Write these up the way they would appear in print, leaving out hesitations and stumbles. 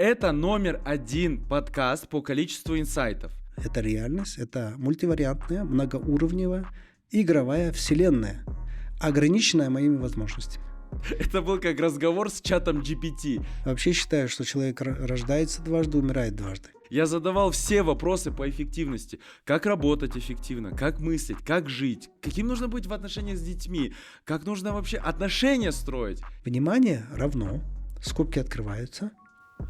Это номер 1 подкаст по количеству инсайтов. Это реальность, это мультивариантная, многоуровневая, игровая вселенная, ограниченная моими возможностями. Это был как разговор с чатом GPT. Вообще считаю, что человек рождается дважды, умирает дважды. Я задавал все вопросы по эффективности. Как работать эффективно, как мыслить, как жить, каким нужно быть в отношениях с детьми, как нужно вообще отношения строить. Внимание равно, скобки открываются,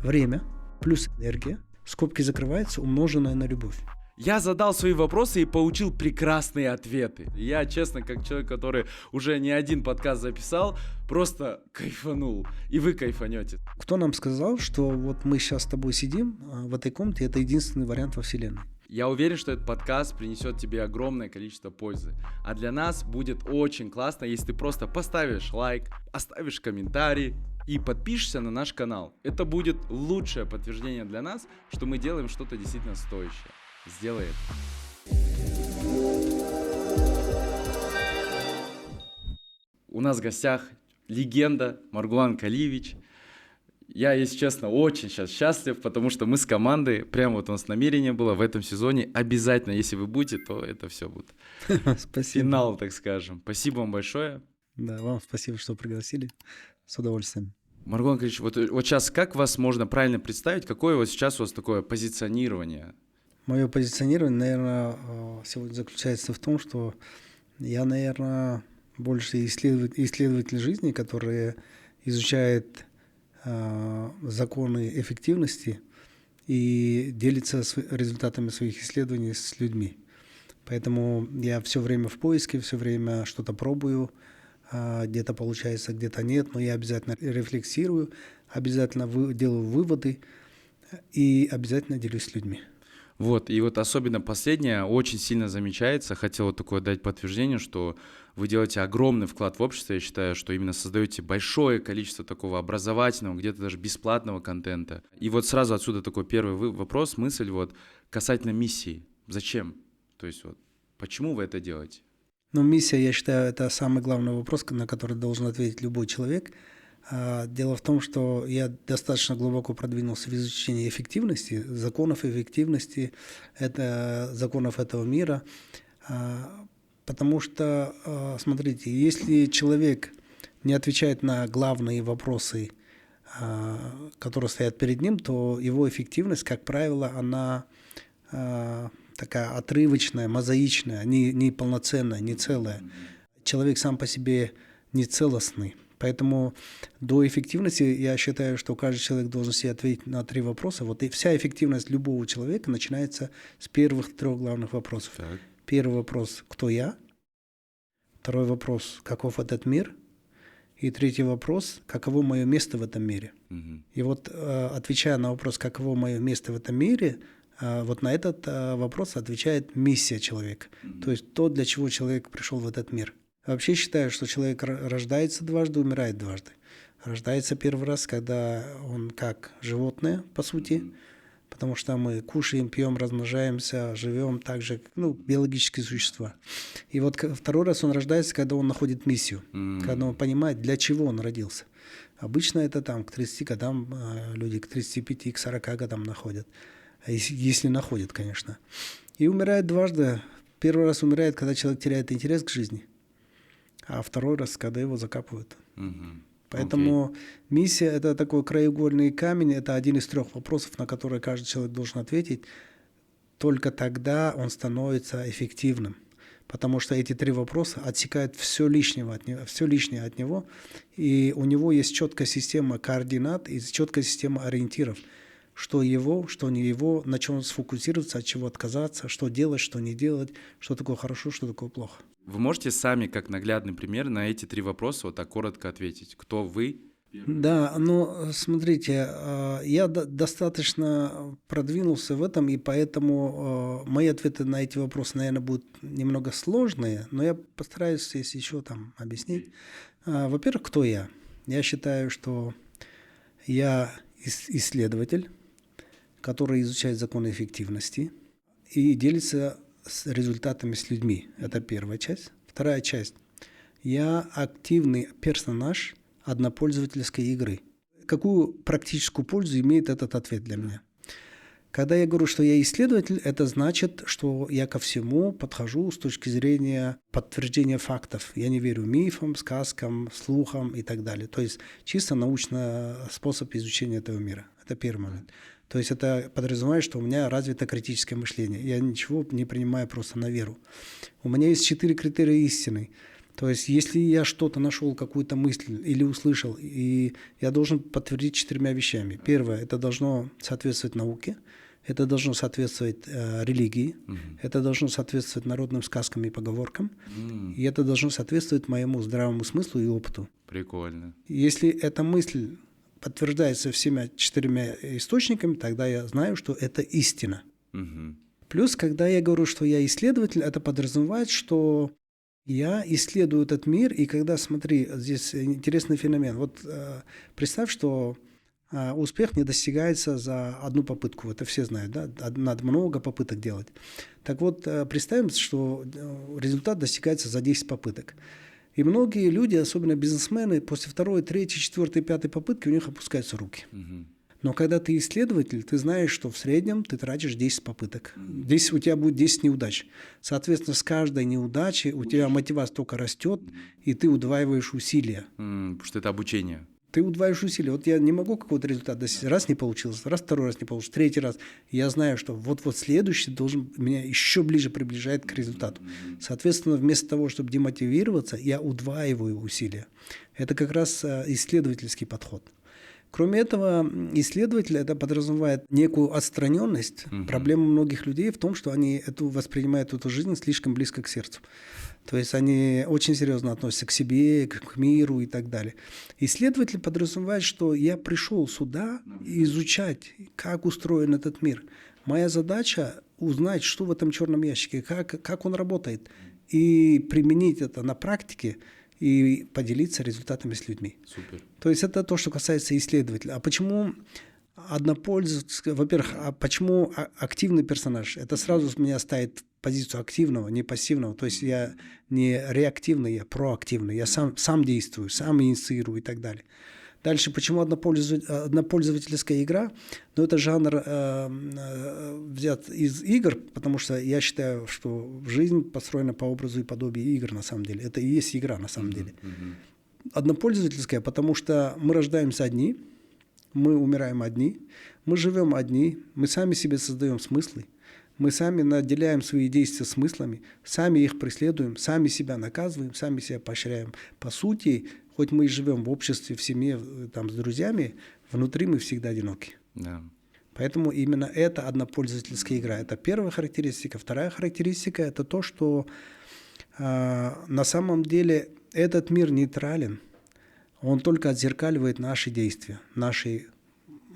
время плюс энергия, скобки закрываются, умноженное на любовь. Я задал свои вопросы и получил прекрасные ответы. Я, честно, как человек, который уже не один подкаст записал, просто кайфанул. И вы кайфанете. Кто нам сказал, что вот мы сейчас с тобой сидим в этой комнате, это единственный вариант во Вселенной? Я уверен, что этот подкаст принесет тебе огромное количество пользы. А для нас будет очень классно, если ты просто поставишь лайк, оставишь комментарий и подпишешься на наш канал. Это будет лучшее подтверждение для нас, что мы делаем что-то действительно стоящее. Сделай это. У нас в гостях легенда Маргулан Калиевич. Я, если честно, очень сейчас счастлив, потому что мы с командой, прямо вот у нас намерение было в этом сезоне, обязательно, если вы будете, то это все будет Спасибо. финал, так скажем. Спасибо вам большое. Да, вам спасибо, что пригласили. С удовольствием. Маргулан Калиевич, вот сейчас как вас можно правильно представить, какое вот сейчас у вас такое позиционирование? Мое позиционирование, наверное, сегодня заключается в том, что я, наверное, больше исследователь жизни, который изучает законы эффективности и делится результатами своих исследований с людьми. Поэтому я все время в поиске, все время что-то пробую, где-то получается, где-то нет, но я обязательно рефлексирую, обязательно делаю выводы и обязательно делюсь с людьми. Вот, и вот особенно последнее очень сильно замечается. Хотел вот такое дать подтверждение, что вы делаете огромный вклад в общество. Я считаю, что именно создаете большое количество такого образовательного, где-то даже бесплатного контента. И вот сразу отсюда такой первый вопрос, мысль вот касательно миссии. Зачем? То есть вот почему вы это делаете? Ну, миссия, я считаю, это самый главный вопрос, на который должен ответить любой человек. Дело в том, что я достаточно глубоко продвинулся в изучении эффективности, законов эффективности, законов этого мира, потому что, смотрите, если человек не отвечает на главные вопросы, которые стоят перед ним, то его эффективность, как правило, она такая отрывочная, мозаичная, не полноценная, не целая. Человек сам по себе не целостный. Поэтому до эффективности я считаю, что каждый человек должен себе ответить на 3 вопроса. Вот и вся эффективность любого человека начинается с первых 3 главных вопросов. Так. Первый вопрос – кто я? Второй вопрос – каков этот мир? И третий вопрос – каково мое место в этом мире? Угу. И вот отвечая на вопрос, каково мое место в этом мире, вот на этот вопрос отвечает миссия человека. То есть то, для чего человек пришел в этот мир. Вообще считаю, что человек рождается дважды, умирает дважды. Рождается первый раз, когда он как животное, по сути, потому что мы кушаем, пьем, размножаемся, живем так же, биологические существа. И вот второй раз он рождается, когда он находит миссию, когда он понимает, для чего он родился. Обычно это там к 30 годам люди, к 35, к 40 годам находят, если находят, конечно. И умирает дважды. Первый раз умирает, когда человек теряет интерес к жизни. А второй раз, когда его закапывают. Поэтому миссия – это такой краеугольный камень, это один из 3 вопросов, на которые каждый человек должен ответить. Только тогда он становится эффективным. Потому что эти 3 вопроса отсекают все лишнее от него, и у него есть четкая система координат и четкая система ориентиров. Что его, что не его, на чем сфокусироваться, от чего отказаться, что делать, что не делать, что такое хорошо, что такое плохо. Вы можете сами, как наглядный пример, на эти 3 вопроса вот так коротко ответить? Кто вы? Да, смотрите, я достаточно продвинулся в этом, и поэтому мои ответы на эти вопросы, наверное, будут немного сложные, но я постараюсь здесь еще объяснить. Во-первых, кто я? Я считаю, что я исследователь, который изучает законы эффективности и делится результатами с людьми. Это первая часть. Вторая часть. Я активный персонаж однопользовательской игры. какую практическую пользу имеет этот ответ для меня? Когда я говорю, что я исследователь, это значит, что я ко всему подхожу с точки зрения подтверждения фактов. Я не верю мифам, сказкам, слухам и так далее. То есть чисто научный способ изучения этого мира. Это первый момент. То есть это подразумевает, что у меня развито критическое мышление. Я ничего не принимаю просто на веру. У меня есть 4 критерия истины. То есть если я что-то нашел, какую-то мысль или услышал, и я должен подтвердить 4 вещами. Первое, это должно соответствовать науке. Это должно соответствовать религии, это должно соответствовать народным сказкам и поговоркам, и это должно соответствовать моему здравому смыслу и опыту. Прикольно. Если эта мысль подтверждается всеми 4 источниками, тогда я знаю, что это истина. Плюс, когда я говорю, что я исследователь, это подразумевает, что я исследую этот мир, и когда, смотри, здесь интересный феномен. Вот представь, что успех не достигается за одну попытку. Это все знают, да? Надо много попыток делать. Так вот, представим, что результат достигается за 10 попыток. И многие люди, особенно бизнесмены, после 2-й, 3-й, 4-й, 5-й попытки у них опускаются руки. Но когда ты исследователь, ты знаешь, что в среднем ты тратишь 10 попыток. Здесь у тебя будет 10 неудач. Соответственно, с каждой неудачей у тебя мотивация только растет, и ты удваиваешь усилия. Потому что это обучение. Ты удваиваешь усилия. Вот я не могу какой-то результат достичь. Раз не получилось, второй раз не получилось, 3-й раз. Я знаю, что вот следующий должен меня еще ближе приближает к результату. Соответственно, вместо того, чтобы демотивироваться, я удваиваю усилия. Это как раз исследовательский подход. Кроме этого, исследователь это подразумевает некую отстраненность. Проблема многих людей в том, что они воспринимают эту жизнь слишком близко к сердцу. То есть они очень серьезно относятся к себе, к миру и так далее. Исследователь подразумевает, что я пришел сюда изучать, как устроен этот мир. Моя задача узнать, что в этом черном ящике, как он работает, и применить это на практике, и поделиться результатами с людьми. Супер. То есть это то, что касается исследователя. А почему однопользовательская? Во-первых, а почему активный персонаж? Это сразу меня ставит в позицию активного, не пассивного. То есть я не реактивный, я проактивный. Я сам действую, сам инициирую и так далее. Дальше, почему однопользовательская игра? Ну, это жанр взят из игр, потому что я считаю, что жизнь построена по образу и подобию игр на самом деле. Это и есть игра на самом деле. Однопользовательская, потому что мы рождаемся одни, мы умираем одни, мы живем одни, мы сами себе создаем смыслы, мы сами наделяем свои действия смыслами, сами их преследуем, сами себя наказываем, сами себя поощряем. По сути, хоть мы и живем в обществе, в семье, там, с друзьями, внутри мы всегда одиноки. Да. Поэтому именно это однопользовательская игра. Это первая характеристика. Вторая характеристика – это то, что на самом деле этот мир нейтрален. Он только отзеркаливает наши действия, наши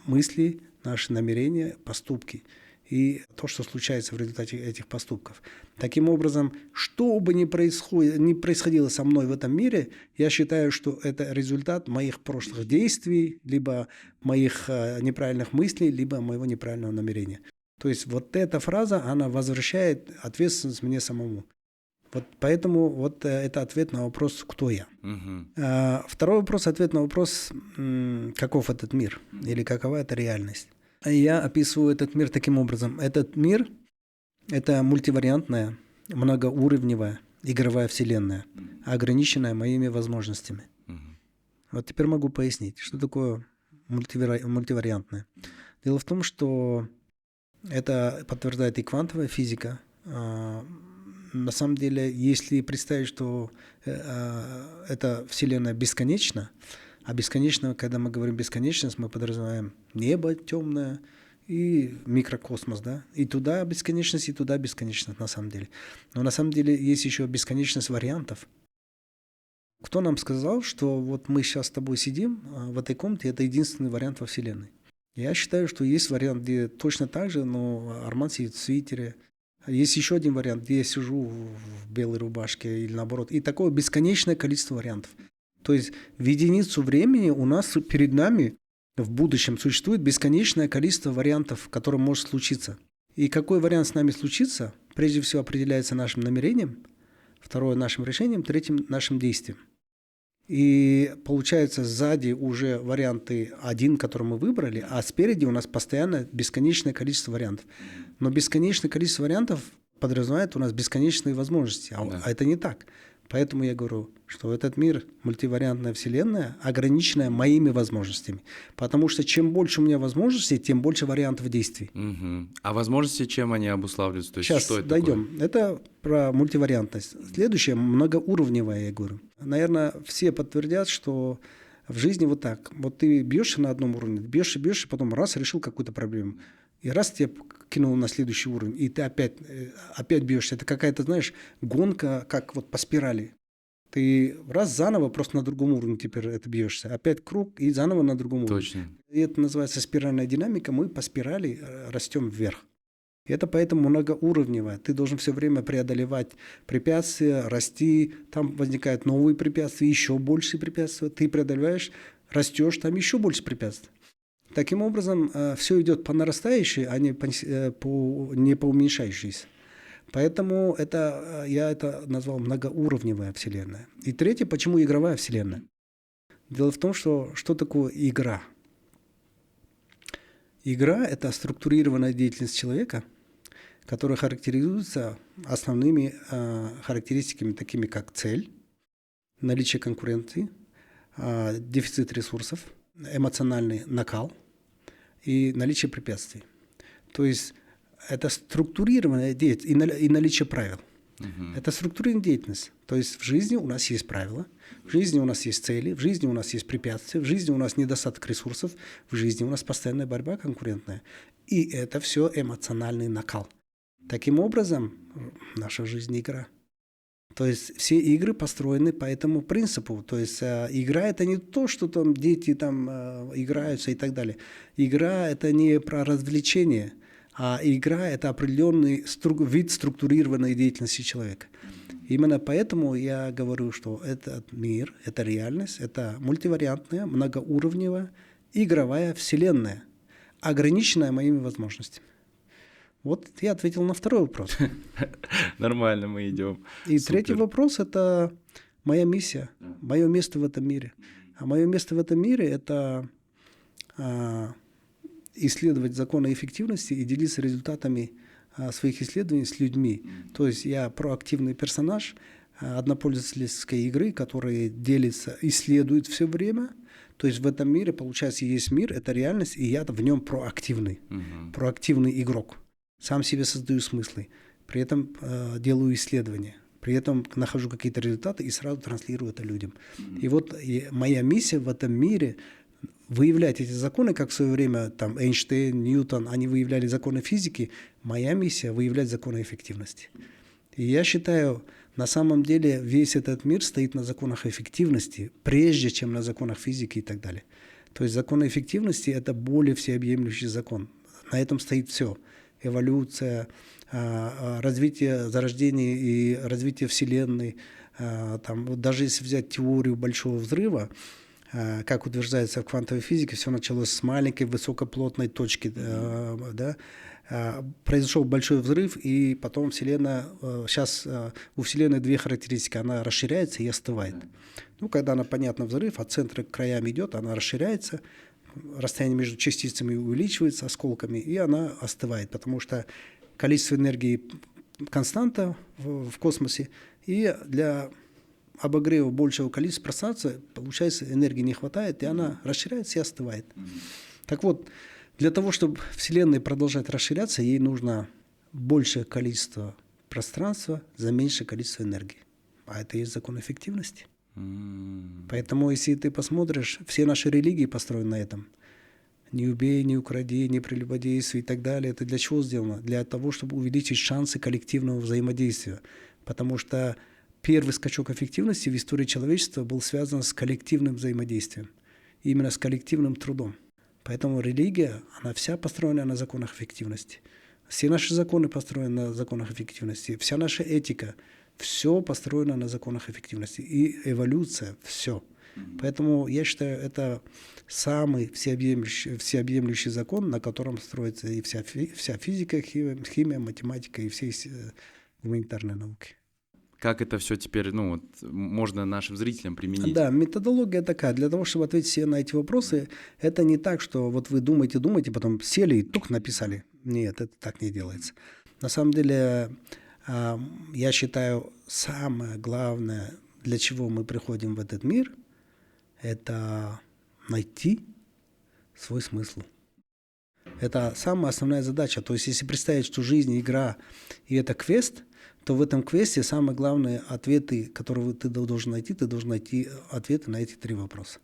мысли, наши намерения, поступки и то, что случается в результате этих поступков. Таким образом, что бы ни происходило со мной в этом мире, я считаю, что это результат моих прошлых действий, либо моих неправильных мыслей, либо моего неправильного намерения. То есть вот эта фраза, она возвращает ответственность мне самому. Вот поэтому вот это ответ на вопрос, кто я. Второй вопрос, ответ на вопрос, каков этот мир или какова эта реальность. Я описываю этот мир таким образом. Этот мир – это мультивариантная, многоуровневая игровая вселенная, ограниченная моими возможностями. Вот теперь могу пояснить, что такое мультивариантная. Дело в том, что это подтверждает и квантовая физика. На самом деле, если представить, что эта вселенная бесконечна, а бесконечно, когда мы говорим бесконечность, мы подразумеваем небо темное и микрокосмос, да? И туда бесконечность, и туда бесконечность на самом деле. Но на самом деле есть еще бесконечность вариантов. Кто нам сказал, что вот мы сейчас с тобой сидим в этой комнате, это единственный вариант во Вселенной? Я считаю, что есть вариант, где точно так же, но Арман сидит в свитере. Есть еще один вариант, где я сижу в белой рубашке или наоборот. И такое бесконечное количество вариантов. То есть в единицу времени у нас перед нами в будущем существует бесконечное количество вариантов, которые может случиться. И какой вариант с нами случится, прежде всего определяется нашим намерением, второе – нашим решением, третьим – нашим действием. И получается, сзади уже варианты один, который мы выбрали, а спереди у нас постоянно бесконечное количество вариантов. Но бесконечное количество вариантов подразумевает у нас бесконечные возможности, а это не так. Поэтому я говорю, что этот мир, мультивариантная вселенная, ограниченная моими возможностями. Потому что чем больше у меня возможностей, тем больше вариантов действий. Мгм. А возможности чем они обуславливаются? То есть Сейчас что это дойдем. такое? Это про мультивариантность. Следующее многоуровневое, я говорю. Наверное, все подтвердят, что в жизни вот так. Вот ты бьешься на одном уровне, бьешься, и потом раз решил какую-то проблему. И раз тебя кинул на следующий уровень, и ты опять бьешься. Это какая-то, знаешь, гонка, как вот по спирали. Ты раз заново просто на другом уровне теперь это бьешься. Опять круг и заново на другом уровне. Точно. И это называется спиральная динамика. Мы по спирали растем вверх. И это поэтому многоуровневое. Ты должен все время преодолевать препятствия, расти. Там возникают новые препятствия, еще больше препятствия. Ты преодолеваешь, растешь, там еще больше препятствий. Таким образом, все идет по нарастающей, а не по уменьшающейся. Поэтому я это назвал многоуровневая вселенная. И третье, почему игровая вселенная? Дело в том, что такое игра? Игра – это структурированная деятельность человека, которая характеризуется основными характеристиками, такими как цель, наличие конкуренции, дефицит ресурсов, эмоциональный накал и наличие препятствий. То есть это структурированная деятельность и наличие правил. Это структурированная деятельность. То есть в жизни у нас есть правила, в жизни у нас есть цели, в жизни у нас есть препятствия, в жизни у нас недостаток ресурсов, в жизни у нас постоянная борьба конкурентная. И это все эмоциональный накал. Таким образом, наша жизнь – игра. То есть все игры построены по этому принципу. То есть игра – это не то, что там дети там играются и так далее. Игра – это не про развлечение, а игра – это определенный вид структурированной деятельности человека. Именно поэтому я говорю, что этот мир, это реальность, это мультивариантная, многоуровневая, игровая вселенная, ограниченная моими возможностями. Вот я ответил на второй вопрос. Нормально, мы идем. И третий вопрос – это моя миссия, мое место в этом мире. А мое место в этом мире – это исследовать законы эффективности и делиться результатами своих исследований с людьми. То есть я проактивный персонаж однопользовательской игры, который делится, исследует все время. То есть в этом мире, получается, есть мир, это реальность, и я в нем проактивный игрок. Сам себе создаю смыслы, при этом делаю исследования, при этом нахожу какие-то результаты и сразу транслирую это людям. И вот моя миссия в этом мире – выявлять эти законы, как в свое время там Эйнштейн, Ньютон, они выявляли законы физики. Моя миссия – выявлять законы эффективности. И я считаю, на самом деле весь этот мир стоит на законах эффективности, прежде чем на законах физики и так далее. То есть законы эффективности – это более всеобъемлющий закон. На этом стоит все. Эволюция, развитие зарождения и развитие Вселенной. Там, даже если взять теорию Большого взрыва, как утверждается в квантовой физике, все началось с маленькой высокоплотной точки. Да? Произошел большой взрыв, и потом Вселенная, сейчас у Вселенной две характеристики. Она расширяется и остывает. Ну, когда она, понятно, взрыв, от центра к краям идет, она расширяется, расстояние между частицами увеличивается, осколками, и она остывает, потому что количество энергии константа в космосе, и для обогрева большего количества пространства, получается, энергии не хватает, и она расширяется и остывает. Так вот, для того, чтобы Вселенная продолжать расширяться, ей нужно большее количество пространства за меньшее количество энергии. А это и есть закон эффективности. Поэтому, если ты посмотришь, все наши религии построены на этом. Не убей, не укради, не прелюбодействуй и так далее. Это для чего сделано? Для того, чтобы увеличить шансы коллективного взаимодействия. Потому что первый скачок эффективности в истории человечества был связан с коллективным взаимодействием. Именно с коллективным трудом. Поэтому религия, она вся построена на законах эффективности. Все наши законы построены на законах эффективности. Вся наша этика, все построено на законах эффективности. И эволюция, все. Поэтому я считаю, это самый всеобъемлющий закон, на котором строится и вся физика, химия, математика и все гуманитарные науки. как это все теперь, ну, вот, можно нашим зрителям применить. Да, методология такая. Для того, чтобы ответить себе на эти вопросы, это не так, что вот вы думаете, потом сели и тук написали. Нет, это так не делается. На самом деле, я считаю, самое главное, для чего мы приходим в этот мир, это найти свой смысл. Это самая основная задача. То есть, если представить, что жизнь – игра, и это квест, то в этом квесте самые главные ответы, которые ты должен найти ответы на эти 3 вопроса.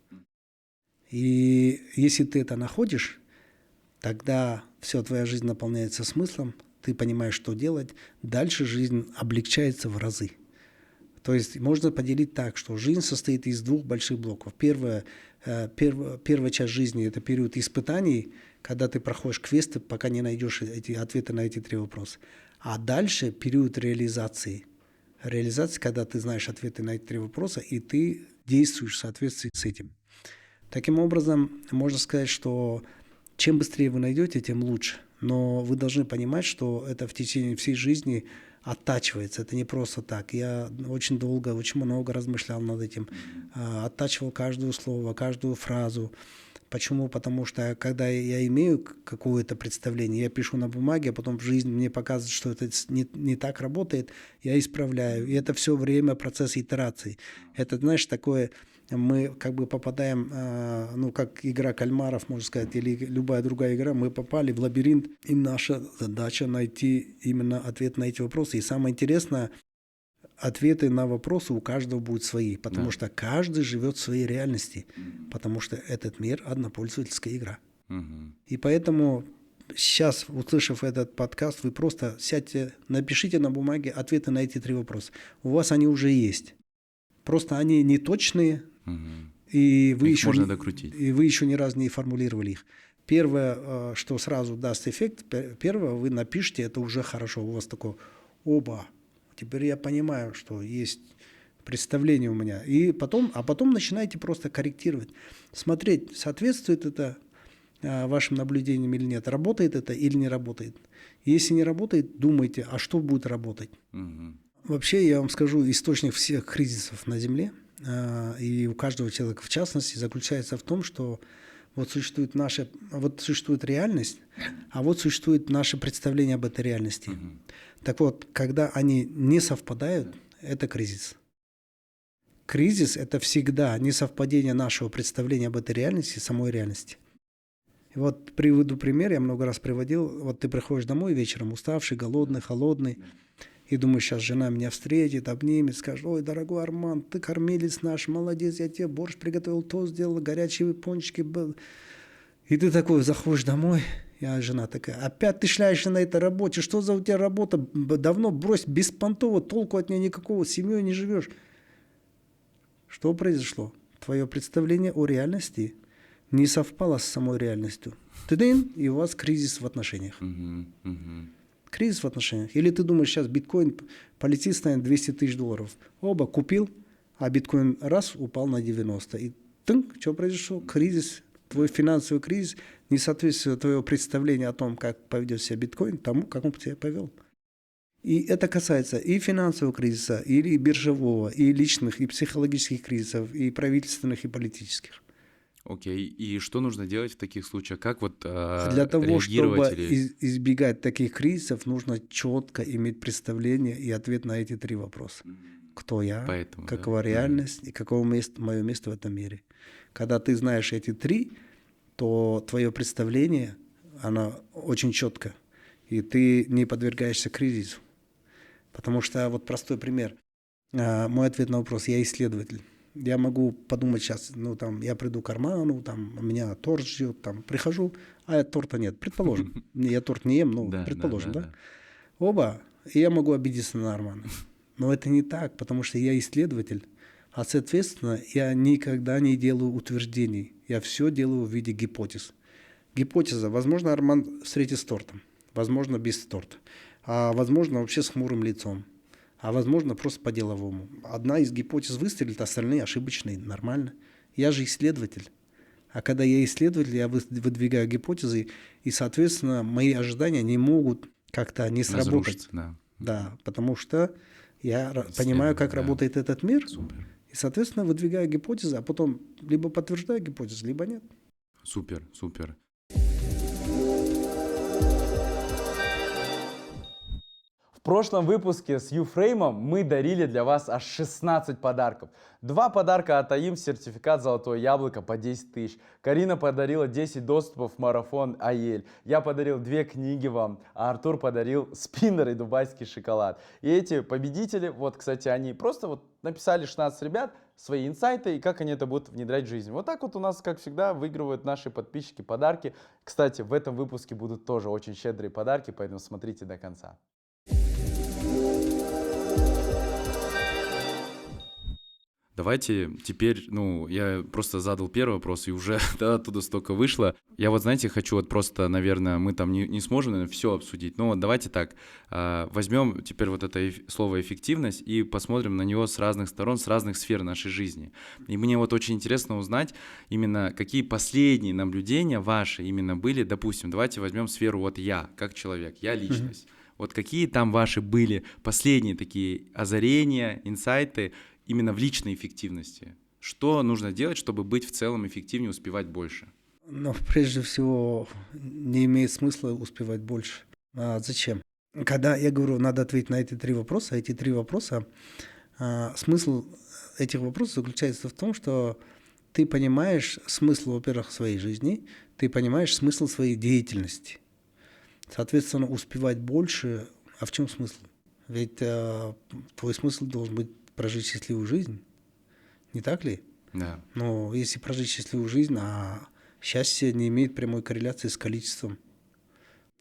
И если ты это находишь, тогда вся твоя жизнь наполняется смыслом, ты понимаешь, что делать, дальше жизнь облегчается в разы. То есть можно поделить так, что жизнь состоит из 2 больших блоков. Первая часть жизни – это период испытаний, когда ты проходишь квесты, пока не найдешь эти ответы на эти 3 вопроса. А дальше период реализации. Реализация, когда ты знаешь ответы на эти 3 вопроса, и ты действуешь в соответствии с этим. Таким образом, можно сказать, что чем быстрее вы найдете, тем лучше. Но вы должны понимать, что это в течение всей жизни оттачивается. Это не просто так. Я очень долго, очень много размышлял над этим. Оттачивал каждое слово, каждую фразу. Почему? Потому что когда я имею какое-то представление, я пишу на бумаге, а потом в жизни мне показывают, что это не так работает, я исправляю. И это все время процесс итераций. Это, знаешь, такое, мы как бы попадаем, как игра кальмаров, можно сказать, или любая другая игра, мы попали в лабиринт, и наша задача найти именно ответ на эти вопросы. И самое интересное, ответы на вопросы у каждого будут свои, потому что каждый живет в своей реальности, потому что этот мир – однопользовательская игра. И поэтому сейчас, услышав этот подкаст, вы просто сядьте, напишите на бумаге ответы на эти 3 вопроса. У вас они уже есть. Просто они не точные, и вы еще ни разу не формулировали их. Первое, что сразу даст эффект, первое, вы напишите, это уже хорошо. У вас такое «оба». Теперь я понимаю, что есть представление у меня. И потом начинаете просто корректировать. Смотреть, соответствует это вашим наблюдениям или нет. Работает это или не работает. Если не работает, думайте, а что будет работать. Вообще, я вам скажу, источник всех кризисов на Земле, и у каждого человека в частности, заключается в том, что вот существует реальность, а вот существует наше представление об этой реальности. Так вот, когда они не совпадают, это кризис. Кризис – это всегда несовпадение нашего представления об этой реальности и самой реальности. И вот приведу пример, я много раз приводил. Вот ты приходишь домой вечером, уставший, голодный, холодный, и думаешь, сейчас жена меня встретит, обнимет, скажет: ой, дорогой Арман, ты кормилец наш, молодец, я тебе борщ приготовил, то сделал, горячие пончики был. И ты такой заходишь домой, а жена такая: опять ты шляешься на этой работе, что за у тебя работа, давно брось, беспонтово, толку от нее никакого, с семьей не живешь. Что произошло? Твое представление о реальности не совпало с самой реальностью. И у вас кризис в отношениях. Кризис в отношениях. Или ты думаешь, сейчас биткоин полетит, станет $200 тысяч. Оба купил, а биткоин раз упал на 90. И что произошло? Кризис, твой финансовый кризис, несоответствие твоего представления о том, как поведет себя биткоин, тому, как он себя повел. И это касается и финансового кризиса, и биржевого, и личных, и психологических кризисов, и правительственных, и политических. Окей. И что нужно делать в таких случаях? Как Для того, чтобы реагировать избегать таких кризисов, нужно четко иметь представление и ответ на эти 3 вопроса. Кто я, какова реальность и каково мое место в этом мире. Когда ты знаешь эти 3, то твое представление, оно очень четко, и ты не подвергаешься кризису. Потому что, вот простой пример. Мой ответ на вопрос: я исследователь. Я могу подумать сейчас, я приду к Арману, меня торт ждет, прихожу, а торта нет. Предположим. Я торт не ем, но предположим, да? Оба, и я могу обидеться на Армана. Но это не так, потому что я исследователь, а, соответственно, я никогда не делаю утверждений. Я все делаю в виде гипотез. Гипотеза. Возможно, Арман встретит с тортом, возможно, без торта, а возможно, вообще с хмурым лицом. А возможно, просто по-деловому. Одна из гипотез выстрелит, остальные ошибочные, нормально. Я же исследователь. А когда я исследователь, я выдвигаю гипотезы, и, соответственно, мои ожидания не могут как-то не сработать. Да. Да, потому что Я понимаю, как да. работает этот мир, Супер. и, соответственно, выдвигаю гипотезы, а потом либо подтверждаю гипотезы, либо нет. Супер, супер. В прошлом выпуске с Юфреймом мы дарили для вас аж 16 подарков. 2 подарка от АИМ, сертификат «Золотое яблоко» по 10 тысяч. Карина подарила 10 доступов в марафон АЕЛь. Я подарил 2 книги вам, а Артур подарил спиннер и дубайский шоколад. И эти победители, вот, кстати, они просто вот написали 16 ребят свои инсайты и как они это будут внедрять в жизнь. Вот так вот у нас, как всегда, выигрывают наши подписчики подарки. Кстати, в этом выпуске будут тоже очень щедрые подарки, поэтому смотрите до конца. Давайте теперь, я просто задал первый вопрос, и уже да, оттуда столько вышло. Я вот, знаете, хочу вот просто, наверное, мы там не сможем, наверное, все обсудить, но вот давайте так, возьмем теперь вот это слово «эффективность» и посмотрим на него с разных сторон, с разных сфер нашей жизни. И мне вот очень интересно узнать именно, какие последние наблюдения ваши именно были, допустим, давайте возьмем сферу вот я, как человек, я личность. Вот какие там ваши были последние такие озарения, инсайты, именно в личной эффективности? Что нужно делать, чтобы быть в целом эффективнее, успевать больше? Но прежде всего не имеет смысла успевать больше. А зачем? Когда я говорю, надо ответить на эти 3 вопроса, смысл этих вопросов заключается в том, что ты понимаешь смысл, во-первых, своей жизни, ты понимаешь смысл своей деятельности. Соответственно, успевать больше, а в чем смысл? Ведь твой смысл должен быть прожить счастливую жизнь, не так ли? Да. Но если прожить счастливую жизнь, а счастье не имеет прямой корреляции с количеством.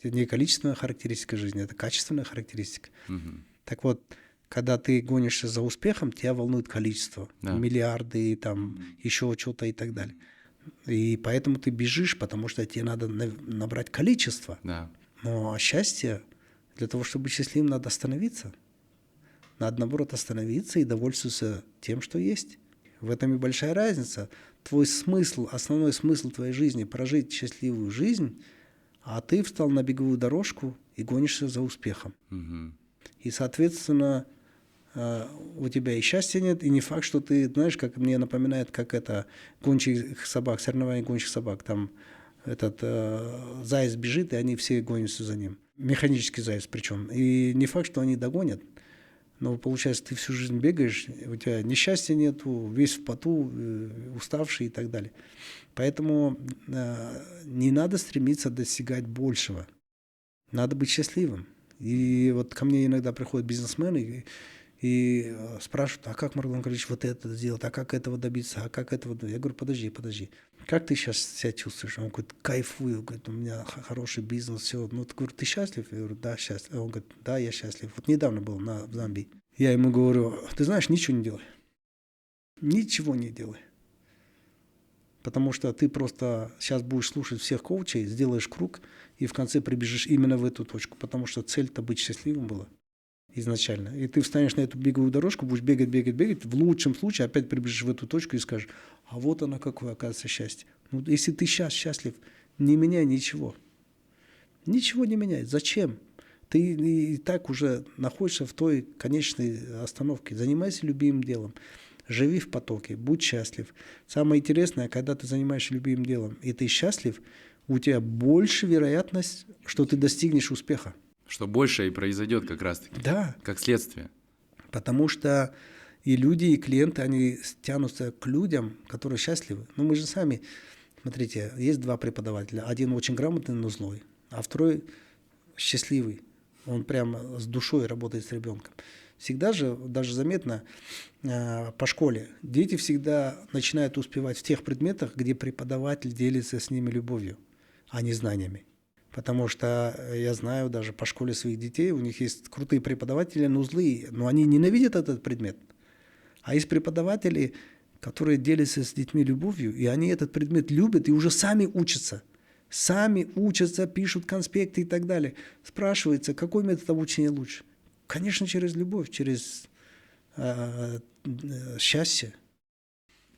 Это не количественная характеристика жизни, это качественная характеристика. Мгм. Так вот, когда ты гонишься за успехом, тебя волнует количество, Да. миллиарды, еще что-то и так далее. И поэтому ты бежишь, потому что тебе надо набрать количество. Да. Но счастье, для того, чтобы быть счастливым, надо остановиться. Надо, наоборот, остановиться и довольствоваться тем, что есть. В этом и большая разница. Твой смысл, основной смысл твоей жизни – прожить счастливую жизнь, а ты встал на беговую дорожку и гонишься за успехом. Мгм. И, соответственно, у тебя и счастья нет, и не факт, что ты, знаешь, как мне напоминает, как это гончих собак, соревнования гончих собак, там этот заяц бежит, и они все гонятся за ним. Механический заяц причем. И не факт, что они догонят. Но получается, ты всю жизнь бегаешь, у тебя ни счастья нету, весь в поту, уставший и так далее. Поэтому не надо стремиться достигать большего. Надо быть счастливым. И вот ко мне иногда приходят бизнесмены и спрашивают, а как, Маргулан Карпович, вот это сделать, а как этого добиться, а как этого добиться? Я говорю, подожди. Как ты сейчас себя чувствуешь? Он говорит, кайфую, говорит, у меня хороший бизнес, все. Ну, говорю, ты счастлив? Я говорю, да, счастлив. Он говорит, да, я счастлив. Вот недавно был в Замбии. Я ему говорю, ты знаешь, ничего не делай. Ничего не делай. Потому что ты просто сейчас будешь слушать всех коучей, сделаешь круг, и в конце прибежишь именно в эту точку. Потому что цель-то быть счастливым была изначально. И ты встанешь на эту беговую дорожку, будешь бегать. В лучшем случае опять прибежишь в эту точку и скажешь, а вот оно какое, оказывается, счастье. Ну, если ты сейчас счастлив, не меняй ничего. Ничего не меняй. Зачем? Ты и так уже находишься в той конечной остановке. Занимайся любимым делом. Живи в потоке, будь счастлив. Самое интересное, когда ты занимаешься любимым делом, и ты счастлив, у тебя больше вероятность, что ты достигнешь успеха. Что больше и произойдет как раз-таки. Да. Как следствие. Потому что и люди, и клиенты, они тянутся к людям, которые счастливы. Ну, мы же сами, смотрите, есть 2 преподавателя. Один очень грамотный, но злой, а второй счастливый. Он прямо с душой работает с ребенком. Всегда же, даже заметно по школе, дети всегда начинают успевать в тех предметах, где преподаватель делится с ними любовью, а не знаниями. Потому что я знаю даже по школе своих детей, у них есть крутые преподаватели, но злые, но они ненавидят этот предмет. А есть преподаватели, которые делятся с детьми любовью, и они этот предмет любят и уже сами учатся. Сами учатся, пишут конспекты и так далее. Спрашивается, какой метод обучения лучше? Конечно, через любовь, через счастье.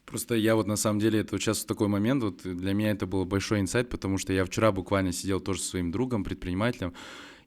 Просто я вот на самом деле, это вот сейчас такой момент, вот для меня это был большой инсайт, потому что я вчера буквально сидел тоже со своим другом, предпринимателем,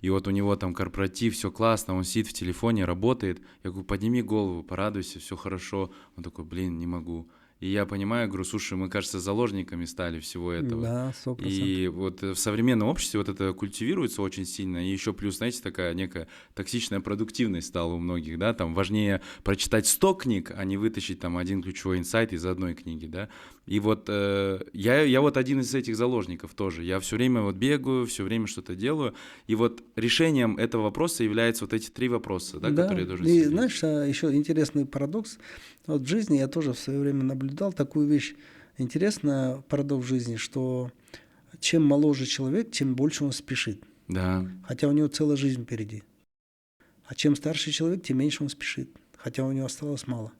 и вот у него там корпоратив, все классно, он сидит в телефоне, работает. Я говорю, подними голову, порадуйся, все хорошо. Он такой, блин, не могу. И я понимаю, говорю, слушай, мы, кажется, заложниками стали всего этого. Да, 100%. И вот в современном обществе вот это культивируется очень сильно. И еще плюс, знаете, такая некая токсичная продуктивность стала у многих, да, там важнее прочитать 100 книг, а не вытащить там один ключевой инсайт из одной книги, да. И вот я вот один из этих заложников тоже. Я все время вот бегаю, все время что-то делаю. И вот решением этого вопроса являются вот эти 3 вопроса, да, которые я должен и себе. знаешь, еще интересный парадокс. Вот в жизни я тоже в свое время наблюдал такую вещь. Интересно, парадокс в жизни, что чем моложе человек, тем больше он спешит. Да. Хотя у него целая жизнь впереди. А чем старше человек, тем меньше он спешит. Хотя у него осталось мало.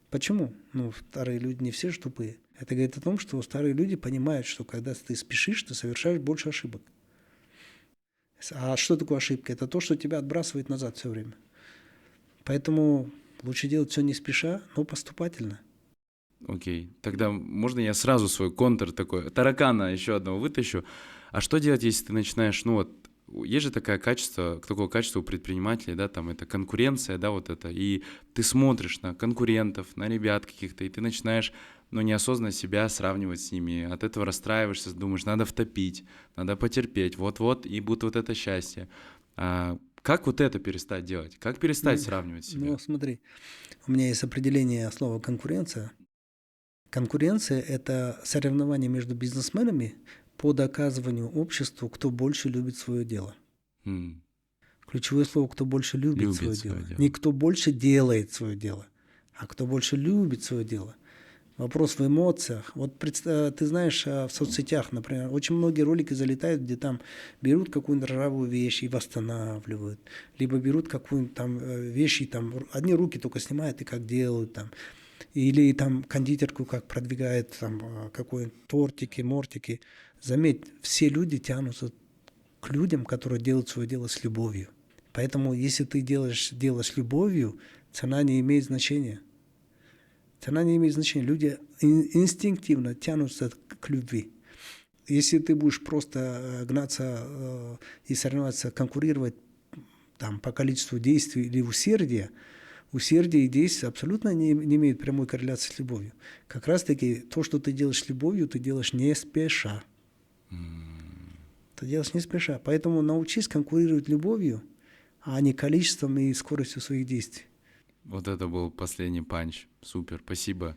Почему? Ну, старые люди не все же тупые. Это говорит о том, что старые люди понимают, что когда ты спешишь, ты совершаешь больше ошибок. А что такое ошибка? Это то, что тебя отбрасывает назад все время. Поэтому лучше делать все не спеша, но поступательно. Окей. Тогда можно я сразу свой контр такой, таракана еще одного вытащу. А что делать, если ты начинаешь, ну вот, есть же такое качество у предпринимателей, да, там это конкуренция, да, вот это, и ты смотришь на конкурентов, на ребят каких-то, и ты начинаешь, ну, неосознанно себя сравнивать с ними, от этого расстраиваешься, думаешь, надо втопить, надо потерпеть, вот-вот, и будет вот это счастье. Как вот это перестать делать? Как перестать сравнивать себя? Ну, смотри, у меня есть определение слова «конкуренция». Конкуренция – это соревнование между бизнесменами по доказыванию обществу, кто больше любит свое дело. М, Ключевое слово «кто больше любит, Любит свое свое дело». дело. Не кто больше делает свое дело, а кто больше любит свое дело. Вопрос в эмоциях. Вот ты знаешь, в соцсетях, например, очень многие ролики залетают, где там берут какую-нибудь ржавую вещь и восстанавливают, либо берут какую-нибудь там вещь и там одни руки только снимают и как делают там. Или там кондитерку как продвигает, там какой-нибудь тортики, мортики. Заметь, все люди тянутся к людям, которые делают свое дело с любовью. Поэтому, если ты делаешь дело с любовью, цена не имеет значения. Цена не имеет значения. Люди инстинктивно тянутся к любви. Если ты будешь просто гнаться и соревноваться, конкурировать там, по количеству действий или усердия и действия абсолютно не имеют прямой корреляции с любовью. Как раз-таки то, что ты делаешь с любовью, ты делаешь не спеша. Ты делаешь не спеша. Поэтому научись конкурировать любовью, а не количеством и скоростью своих действий. Вот это был последний панч. Супер, спасибо.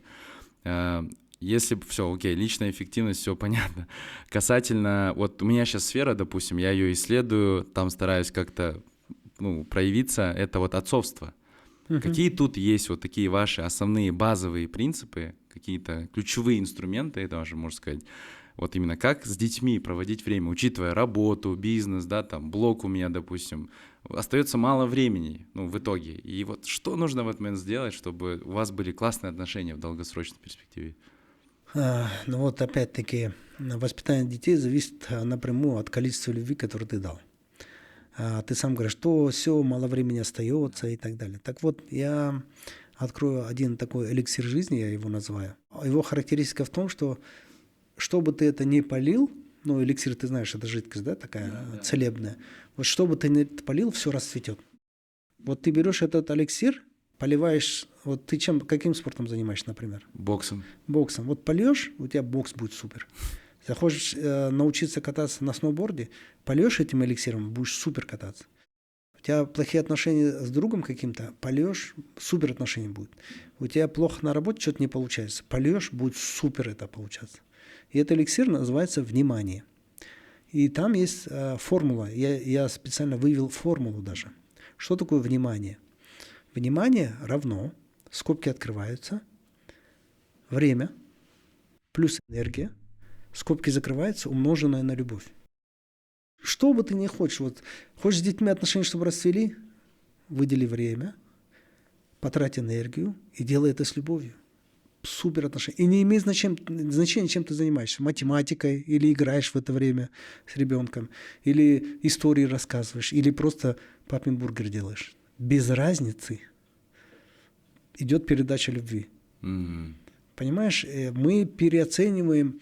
Если все, окей, личная эффективность, все понятно. Касательно, вот у меня сейчас сфера, допустим, я ее исследую, там стараюсь как-то проявиться, это вот отцовство. Какие тут есть вот такие ваши основные базовые принципы, какие-то ключевые инструменты, это уже можно сказать, вот именно как с детьми проводить время, учитывая работу, бизнес, да, там блог у меня, допустим, остается мало времени, в итоге. И вот что нужно в этот момент сделать, чтобы у вас были классные отношения в долгосрочной перспективе? Ну вот опять-таки воспитание детей зависит напрямую от количества любви, которую ты дал. Ты сам говоришь, что все, мало времени остается и так далее. Так вот, я открою один такой эликсир жизни, я его называю. Его характеристика в том, что бы ты это ни полил, эликсир, ты знаешь, это жидкость, да, такая целебная. Вот что бы ты ни полил, все расцветет. Вот ты берешь этот эликсир, поливаешь, вот ты каким спортом занимаешься, например? Боксом. Боксом. Вот польешь, у тебя бокс будет супер. Захочешь научиться кататься на сноуборде, польешь этим эликсиром, будешь супер кататься. У тебя плохие отношения с другом каким-то, польешь, супер отношения будет. У тебя плохо на работе, что-то не получается, польешь, будет супер это получаться. И этот эликсир называется «внимание». И там есть формула, я специально вывел формулу даже. Что такое внимание? Внимание равно, скобки открываются, время плюс энергия, скобки закрываются, умноженное на любовь. Что бы ты ни хочешь, вот хочешь с детьми отношения, чтобы расцвели, выдели время, потрать энергию и делай это с любовью. Супер отношения. И не имеет значения, чем ты занимаешься. Математикой, или играешь в это время с ребенком, или истории рассказываешь, или просто папин бургер делаешь. Без разницы идет передача любви. Mm-hmm. Понимаешь, мы переоцениваем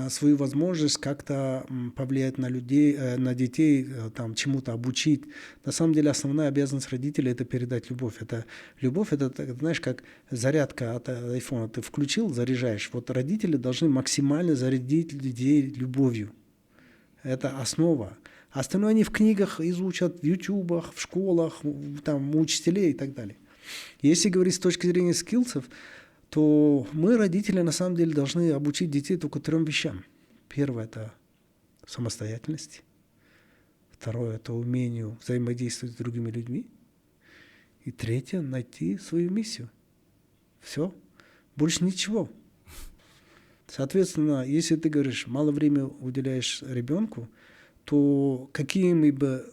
свою возможность как-то повлиять на людей, на детей, там, чему-то обучить. На самом деле основная обязанность родителей – это передать любовь. Любовь – это, знаешь, как зарядка от айфона. Ты включил, заряжаешь. Вот родители должны максимально зарядить людей любовью. Это основа. Остальное они в книгах изучат, в ютубах, в школах, там, у учителей и так далее. Если говорить с точки зрения скиллсов, то мы, родители, на самом деле должны обучить детей только 3 вещам. Первое – это самостоятельность. Второе – это умению взаимодействовать с другими людьми. И третье – найти свою миссию. Все. Больше ничего. Соответственно, если ты говоришь, мало времени уделяешь ребенку, то какими бы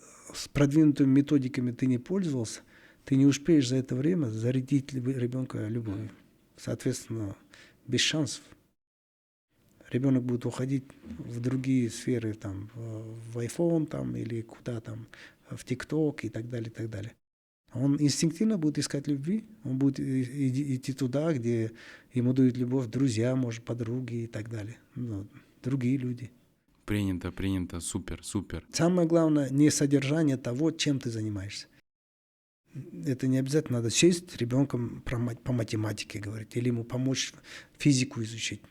продвинутыми методиками ты не пользовался, ты не успеешь за это время зарядить ребенка любовью. Соответственно, без шансов. Ребенок будет уходить в другие сферы, там, в iPhone там, или куда там, в TikTok и так далее, и так далее. Он инстинктивно будет искать любви, он будет идти туда, где ему дают любовь друзья, может, подруги и так далее. Ну, другие люди. Принято, супер. Самое главное, не содержание того, чем ты занимаешься. Это не обязательно надо сесть с ребенком по математике говорить или ему помочь физику изучить.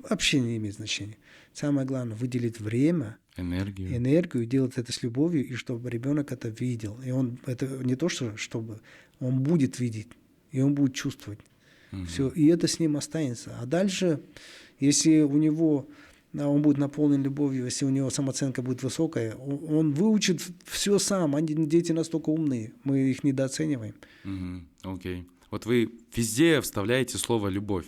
Вообще не имеет значения. Самое главное выделить время, энергию, делать это с любовью, и чтобы ребенок это видел. И он это не то, чтобы он будет видеть, и он будет чувствовать. Все, и это с ним останется. А дальше, если у него он будет наполнен любовью, если у него самооценка будет высокая, он выучит все сам. Дети настолько умные, мы их недооцениваем. Окей. Вот вы везде вставляете слово «любовь».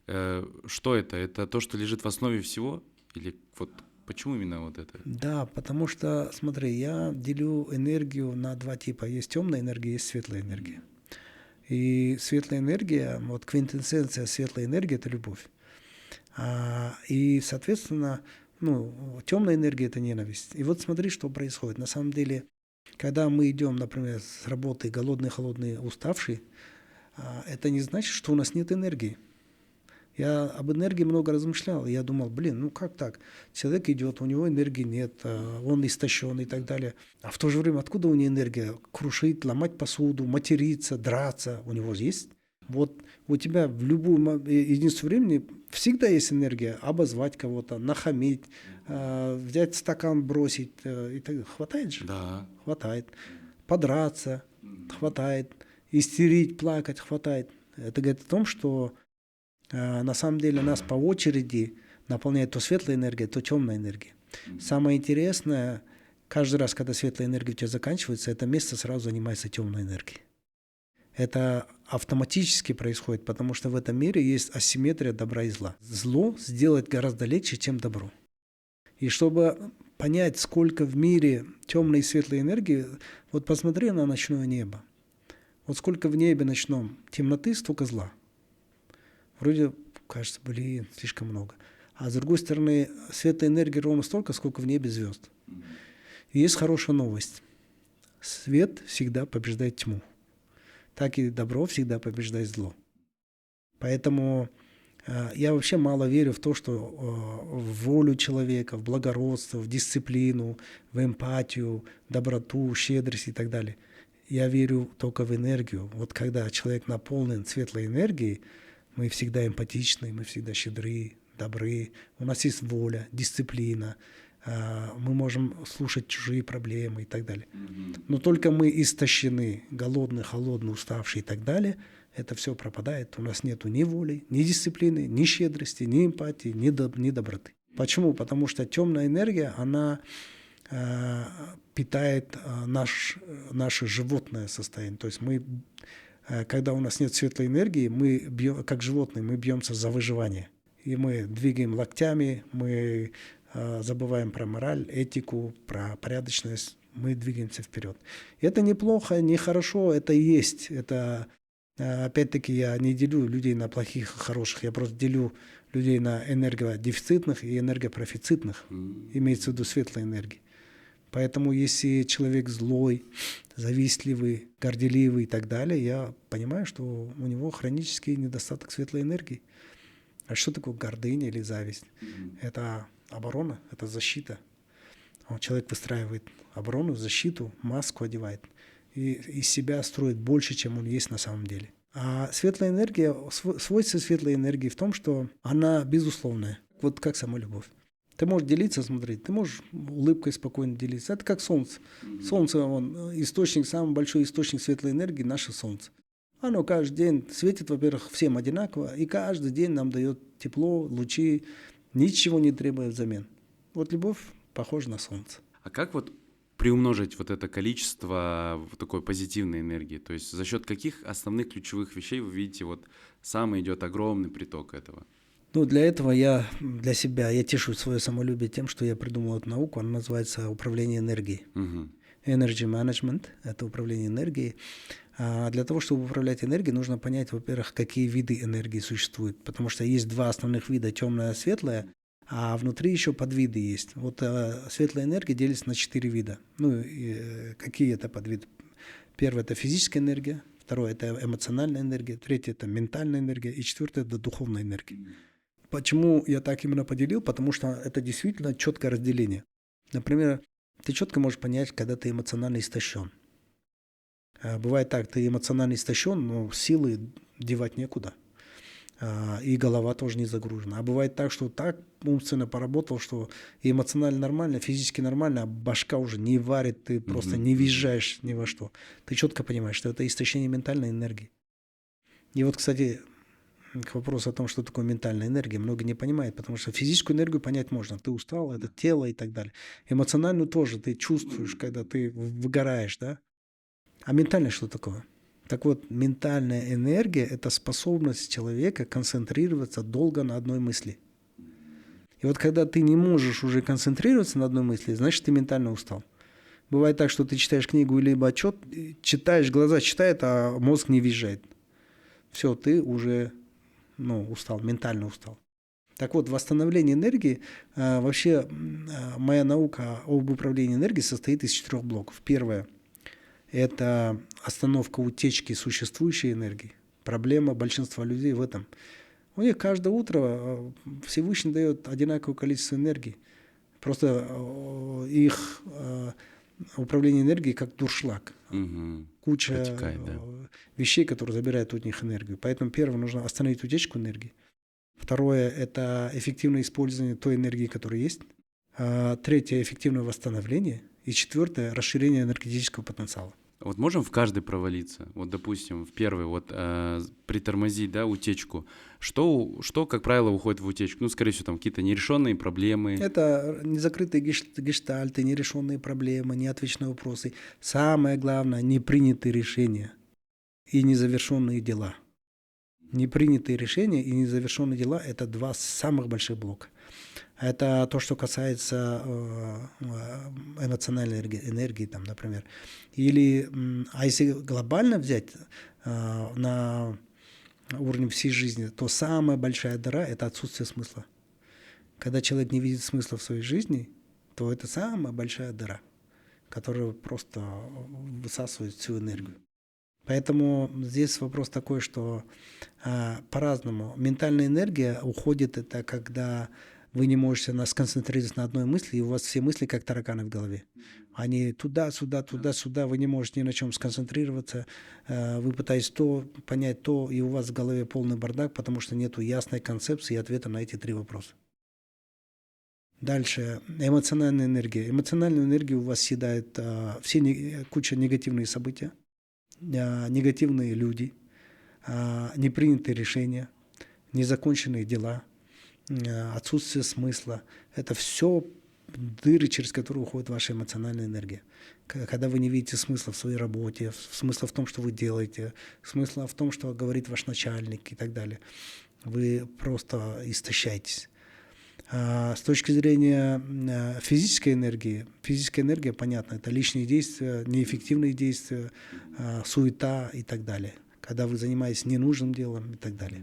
Что это? Это то, что лежит в основе всего? Или вот почему именно вот это? Да, потому что, смотри, я делю энергию на 2 типа. Есть темная энергия, есть светлая энергия. И светлая энергия, вот квинтэссенция светлой энергии – это любовь. И, соответственно, темная энергия – это ненависть. И вот смотри, что происходит. На самом деле, когда мы идем, например, с работы голодные, холодные, уставшие, это не значит, что у нас нет энергии. Я об энергии много размышлял. Я думал, как так? Человек идет, у него энергии нет, он истощен и так далее. А в то же время, откуда у него энергия? Крушить, ломать посуду, материться, драться. У него есть? Вот у тебя в любую единицу времени всегда есть энергия обозвать кого-то, нахамить, взять стакан, бросить. И так. Хватает же? Да. Хватает. Подраться хватает. Истерить, плакать хватает. Это говорит о том, что на самом деле нас по очереди наполняет то светлая энергия, то темная энергия. Самое интересное, каждый раз, когда светлая энергия у тебя заканчивается, это место сразу занимается темной энергией. Это автоматически происходит, потому что в этом мире есть асимметрия добра и зла. Зло сделать гораздо легче, чем добро. И чтобы понять, сколько в мире темной и светлой энергии, вот посмотри на ночное небо. Вот сколько в небе ночном темноты, столько зла. Вроде кажется, слишком много. А с другой стороны, светлой энергии ровно столько, сколько в небе звезд. И есть хорошая новость. Свет всегда побеждает тьму. Так и добро всегда побеждает зло. Поэтому я вообще мало верю в то, что в волю человека, в благородство, в дисциплину, в эмпатию, доброту, щедрость и так далее. Я верю только в энергию. Вот когда человек наполнен светлой энергией, мы всегда эмпатичны, мы всегда щедры, добры. У нас есть воля, дисциплина. Мы можем слушать чужие проблемы и так далее. Но только мы истощены, голодные, холодные, уставшие и так далее, это все пропадает. У нас нет ни воли, ни дисциплины, ни щедрости, ни эмпатии, ни доброты. Почему? Потому что темная энергия, она питает наше животное состояние. То есть когда у нас нет светлой энергии, мы как животные, мы бьемся за выживание. И мы двигаем локтями, мы забываем про мораль, этику, про порядочность, мы двигаемся вперед. И это неплохо, не хорошо, это и есть. Это, опять-таки, я не делю людей на плохих и хороших, я просто делю людей на энергодефицитных и энергопрофицитных, имеется в виду светлой энергии. Поэтому если человек злой, завистливый, горделивый и так далее, я понимаю, что у него хронический недостаток светлой энергии. А что такое гордыня или зависть? Это оборона, это защита. Вот человек выстраивает оборону, защиту, маску одевает и из себя строит больше, чем он есть на самом деле. А светлая энергия, свойство светлой энергии в том, что она безусловная, вот как сама любовь. Ты можешь делиться, смотреть, ты можешь улыбкой спокойно делиться. Это как солнце. Солнце, источник, самый большой источник светлой энергии – наше солнце. Оно каждый день светит, во-первых, всем одинаково, и каждый день нам дает тепло, лучи, ничего не требуя взамен. Вот любовь похожа на солнце. А как вот приумножить вот это количество вот такой позитивной энергии? То есть за счет каких основных ключевых вещей вы видите, вот сам идет огромный приток этого? Ну, для этого я для себя, я тешу свое самолюбие тем, что я придумал эту науку, она называется управление энергией. Угу. Energy management – это управление энергией. А для того, чтобы управлять энергией, нужно понять, во-первых, какие виды энергии существуют. Потому что есть два основных вида – темная и светлая, а внутри еще подвиды есть. Вот светлая энергия делится на 4 вида. Ну, какие это подвиды? Первое – это физическая энергия, второе – это эмоциональная энергия, третье – это ментальная энергия, и четвертое – это духовная энергия. Почему я так именно поделил? Потому что это действительно четкое разделение. Например, ты четко можешь понять, когда ты эмоционально истощен. Бывает так, ты эмоционально истощен, но силы девать некуда. И голова тоже не загружена. А бывает так, что так умственно поработал, что и эмоционально нормально, физически нормально, а башка уже не варит, ты просто не въезжаешь ни во что. Ты четко понимаешь, что это истощение ментальной энергии. И вот, кстати, к вопросу о том, что такое ментальная энергия, много не понимает, потому что физическую энергию понять можно. Ты устал, это тело и так далее. Эмоциональную тоже ты чувствуешь, когда ты выгораешь, да? А ментальное что такое? Так вот, ментальная энергия – это способность человека концентрироваться долго на одной мысли. И вот когда ты не можешь уже концентрироваться на одной мысли, значит, ты ментально устал. Бывает так, что ты читаешь книгу либо отчет, читаешь, глаза читают, а мозг не въезжает. Все, ты уже устал, ментально устал. Так вот, восстановление энергии, вообще моя наука об управлении энергией состоит из 4 блоков. Первое – это остановка утечки существующей энергии. Проблема большинства людей в этом. У них каждое утро Всевышний дает одинаковое количество энергии. Просто их управление энергией как дуршлаг. Угу. Куча Протекает, да. вещей, которые забирают у них энергию. Поэтому первое, нужно остановить утечку энергии. Второе – это эффективное использование той энергии, которая есть. Третье – эффективное восстановление. И четвертое – расширение энергетического потенциала. Вот можем в каждый провалиться? Вот, допустим, в первый, притормозить, да, утечку. Что, как правило, уходит в утечку? Ну, скорее всего, там какие-то нерешенные проблемы. Это незакрытые гештальты, нерешенные проблемы, неотвеченные вопросы. Самое главное – непринятые решения и незавершенные дела. Непринятые решения и незавершенные дела – это 2 самых больших блока. Это то, что касается эмоциональной энергии, там, например. А если глобально взять на уровне всей жизни, то самая большая дыра – это отсутствие смысла. Когда человек не видит смысла в своей жизни, то это самая большая дыра, которая просто высасывает всю энергию. Поэтому здесь вопрос такой, что по-разному. Ментальная энергия уходит, это когда вы не можете сконцентрироваться на одной мысли, и у вас все мысли как тараканы в голове. Они туда-сюда, вы не можете ни на чем сконцентрироваться, вы пытаетесь понять то, и у вас в голове полный бардак, потому что нет ясной концепции и ответа на эти 3 вопроса. Дальше, эмоциональная энергия. Эмоциональную энергию у вас съедает куча негативных событий, негативные люди, непринятые решения, незаконченные дела, отсутствие смысла. Это все дыры, через которые уходит ваша эмоциональная энергия. Когда вы не видите смысла в своей работе, смысла в том, что вы делаете, смысла в том, что говорит ваш начальник и так далее, вы просто истощаетесь. С точки зрения физической энергия, понятно, это лишние действия, неэффективные действия, суета и так далее. Когда вы занимаетесь ненужным делом и так далее.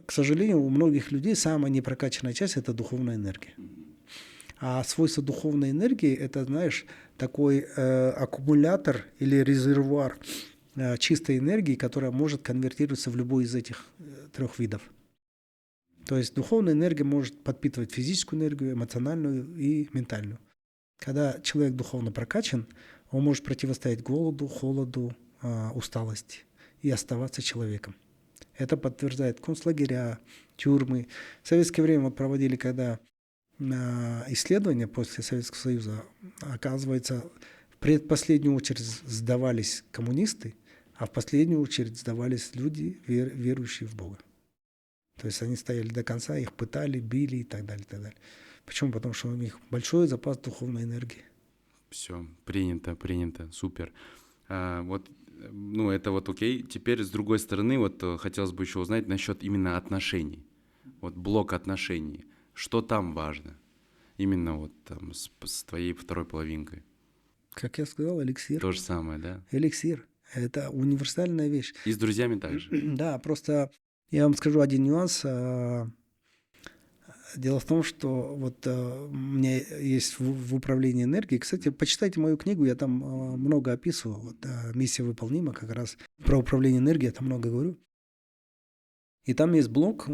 К сожалению, у многих людей самая непрокачанная часть – это духовная энергия. А свойство духовной энергии – это, знаешь, такой аккумулятор или резервуар чистой энергии, которая может конвертироваться в любой из этих 3 видов. То есть духовная энергия может подпитывать физическую энергию, эмоциональную и ментальную. Когда человек духовно прокачан, он может противостоять голоду, холоду, усталости и оставаться человеком. Это подтверждает концлагеря, тюрьмы. В советское время вот проводили, когда исследования после Советского Союза, оказывается, в предпоследнюю очередь сдавались коммунисты, а в последнюю очередь сдавались люди, верующие в Бога. То есть они стояли до конца, их пытали, били и так далее, и так далее. Почему? Потому что у них большой запас духовной энергии. Все, принято, супер. Вот, ну, это вот окей. Теперь, с другой стороны, вот хотелось бы еще узнать насчет именно отношений. Вот блок отношений. Что там важно? Именно вот там с твоей второй половинкой. Как я сказал, эликсир. То же самое, да? Эликсир. Это универсальная вещь. И с друзьями также. Да, просто я вам скажу один нюанс. Дело в том, что вот у меня есть в управлении энергией. Кстати, почитайте мою книгу, я там много описываю. Вот, «Миссия выполнима», как раз про управление энергией я там много говорю. И там есть блок.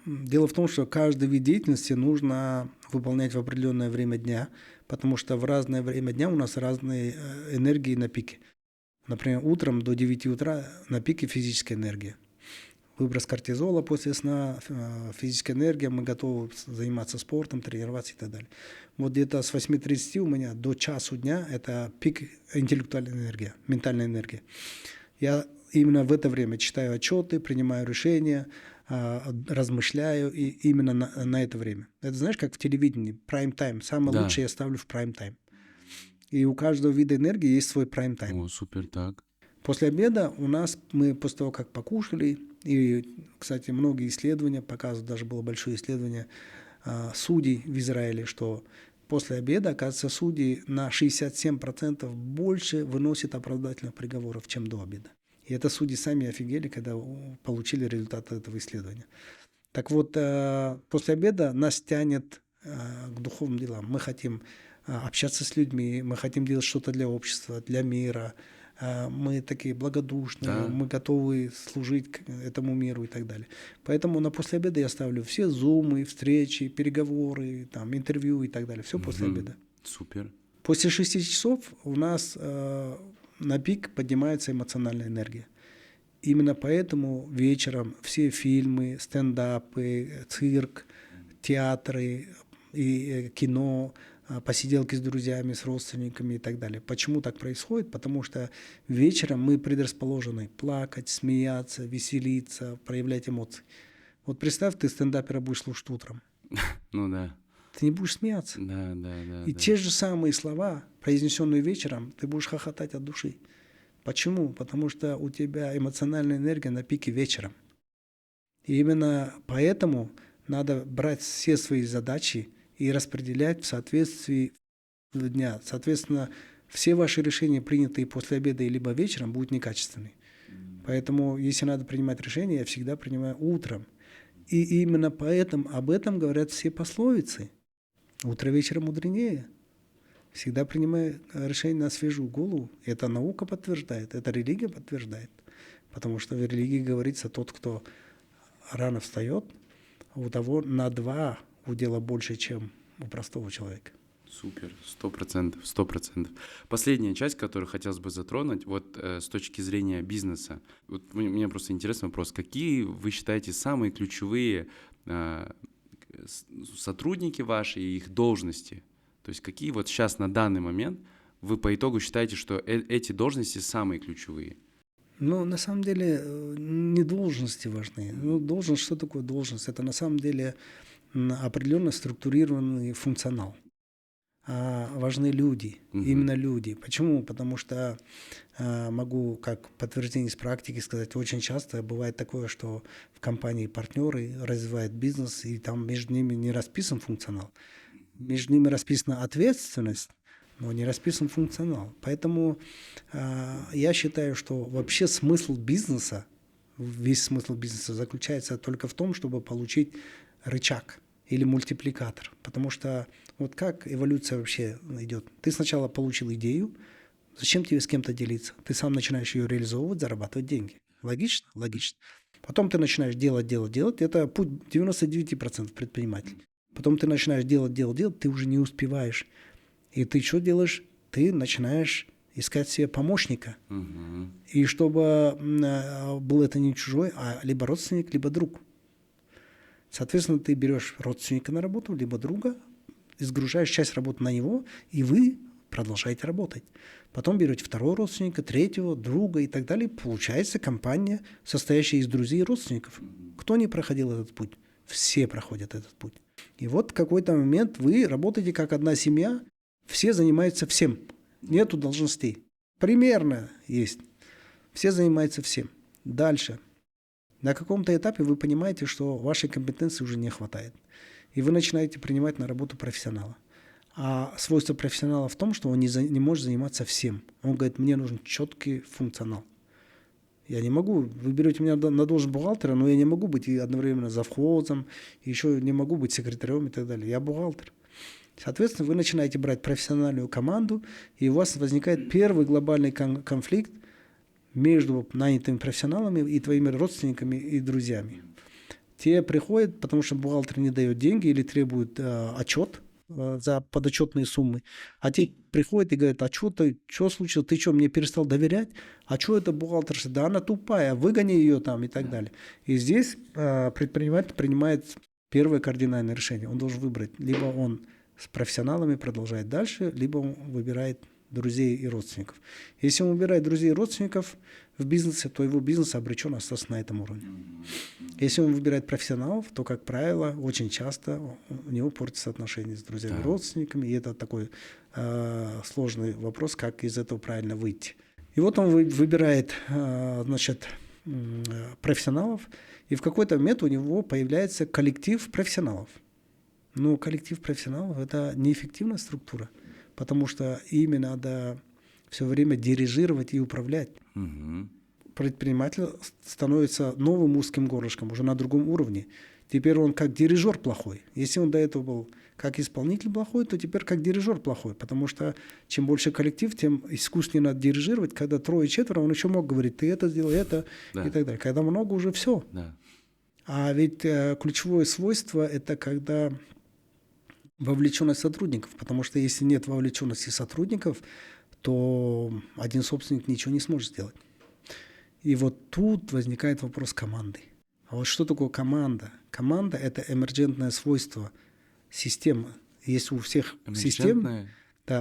Дело в том, что каждый вид деятельности нужно выполнять в определенное время дня, потому что в разное время дня у нас разные энергии на пике. Например, утром до 9 утра на пике физическая энергия. Выброс кортизола после сна, физическая энергия, мы готовы заниматься спортом, тренироваться и так далее. Вот где-то с 8:30 у меня до часу дня это пик интеллектуальной энергии, ментальная энергия. Я именно в это время читаю отчеты, принимаю решения, размышляю, и именно на это время. Это знаешь, как в телевидении, прайм-тайм. Самое лучшее я ставлю в прайм-тайм. И у каждого вида энергии есть свой прайм-тайм. О, супер, так. После обеда мы после того, как покушали, и, кстати, многие исследования показывают, даже было большое исследование судей в Израиле, что после обеда, оказывается, судьи на 67% больше выносят оправдательных приговоров, чем до обеда. И это судьи сами офигели, когда получили результаты этого исследования. Так вот, после обеда нас тянет к духовным делам. Мы хотим общаться с людьми, мы хотим делать что-то для общества, для мира. Мы такие благодушные, Да. мы готовы служить этому миру и так далее. Поэтому на после обеда я ставлю все зумы, встречи, переговоры, там, интервью и так далее. Все после обеда. Супер. После 6 часов у нас на пик поднимается эмоциональная энергия. Именно поэтому вечером все фильмы, стендапы, цирк, театры и кино, посиделки с друзьями, с родственниками и так далее. Почему так происходит? Потому что вечером мы предрасположены плакать, смеяться, веселиться, проявлять эмоции. Вот представь, ты стендапера будешь слушать утром. Ну да. Ты не будешь смеяться. Да. И те же самые слова, произнесенные вечером, ты будешь хохотать от души. Почему? Потому что у тебя эмоциональная энергия на пике вечером. И именно поэтому надо брать все свои задачи и распределять в соответствии дня. Соответственно, все ваши решения, принятые после обеда либо вечером, будут некачественны. Поэтому, если надо принимать решения, я всегда принимаю утром. И именно поэтому об этом говорят все пословицы. Утро вечера мудренее. Всегда принимаю решение на свежую голову. Это наука подтверждает, это религия подтверждает. Потому что в религии говорится, тот, кто рано встает, у того на 2 удела больше, чем у простого человека. Супер, 100%. Последняя часть, которую хотелось бы затронуть, вот с точки зрения бизнеса. Вот мне просто интересный вопрос. Какие вы считаете самые ключевые сотрудники ваши и их должности? То есть какие вот сейчас на данный момент вы по итогу считаете, что эти должности самые ключевые? Ну, на самом деле, не должности важны. Ну, должность, что такое должность? Это на самом деле определенно структурированный функционал. А важны люди, именно люди. Почему? Потому что могу, как подтверждение из практики сказать, очень часто бывает такое, что в компании партнеры развивают бизнес, и там между ними не расписан функционал. Между ними расписана ответственность, но не расписан функционал. Поэтому я считаю, что вообще смысл бизнеса, весь смысл бизнеса заключается только в том, чтобы получить рычаг или мультипликатор. Потому что вот как эволюция вообще идет? Ты сначала получил идею, зачем тебе с кем-то делиться? Ты сам начинаешь ее реализовывать, зарабатывать деньги. Логично? Логично. Потом ты начинаешь делать. Это путь 99% предпринимателей. Потом ты начинаешь делать, ты уже не успеваешь. И ты что делаешь? Ты начинаешь искать себе помощника. И чтобы был это не чужой, а либо родственник, либо друг. Соответственно, ты берешь родственника на работу, либо друга, сгружаешь часть работы на него, и вы продолжаете работать. Потом берете второго родственника, третьего, друга и так далее. Получается компания, состоящая из друзей и родственников. Кто не проходил этот путь? Все проходят этот путь. И вот в какой-то момент вы работаете как одна семья, все занимаются всем. Нету должностей. Примерно есть. Все занимаются всем. Дальше. На каком-то этапе вы понимаете, что вашей компетенции уже не хватает. И вы начинаете принимать на работу профессионала. А свойство профессионала в том, что он не может заниматься всем. Он говорит, мне нужен четкий функционал. Я не могу, вы берете меня на должность бухгалтера, но я не могу быть и одновременно завхозом, еще не могу быть секретарем и так далее. Я бухгалтер. Соответственно, вы начинаете брать профессиональную команду, и у вас возникает первый глобальный конфликт между нанятыми профессионалами и твоими родственниками и друзьями. Те приходят, потому что бухгалтер не дает деньги или требует отчет за подотчетные суммы. А те приходят и говорят, а что случилось, ты что, мне перестал доверять? А что это бухгалтерша? Да она тупая, выгони ее там и так далее. И здесь предприниматель принимает первое кардинальное решение. Он должен выбрать, либо он с профессионалами продолжает дальше, либо он выбирает друзей и родственников. Если он выбирает друзей и родственников в бизнесе, то его бизнес обречен остаться на этом уровне. Если он выбирает профессионалов, то, как правило, очень часто у него портятся отношения с друзьями и родственниками, и это такой сложный вопрос, как из этого правильно выйти. И вот он выбирает, профессионалов, и в какой-то момент у него появляется коллектив профессионалов. Но коллектив профессионалов – это неэффективная структура, потому что ими надо все время дирижировать и управлять. Предприниматель становится новым узким горлышком, уже на другом уровне. Теперь он как дирижер плохой. Если он до этого был как исполнитель плохой, то теперь как дирижер плохой, потому что чем больше коллектив, тем искуснее надо дирижировать. Когда трое-четверо, он еще мог говорить, ты это сделай, это и так далее. Когда много, уже все. А ведь ключевое свойство – это когда вовлеченность сотрудников, потому что если нет вовлеченности сотрудников, то один собственник ничего не сможет сделать. И вот тут возникает вопрос команды. А вот что такое команда? Команда – это эмерджентное свойство системы. Есть у всех систем,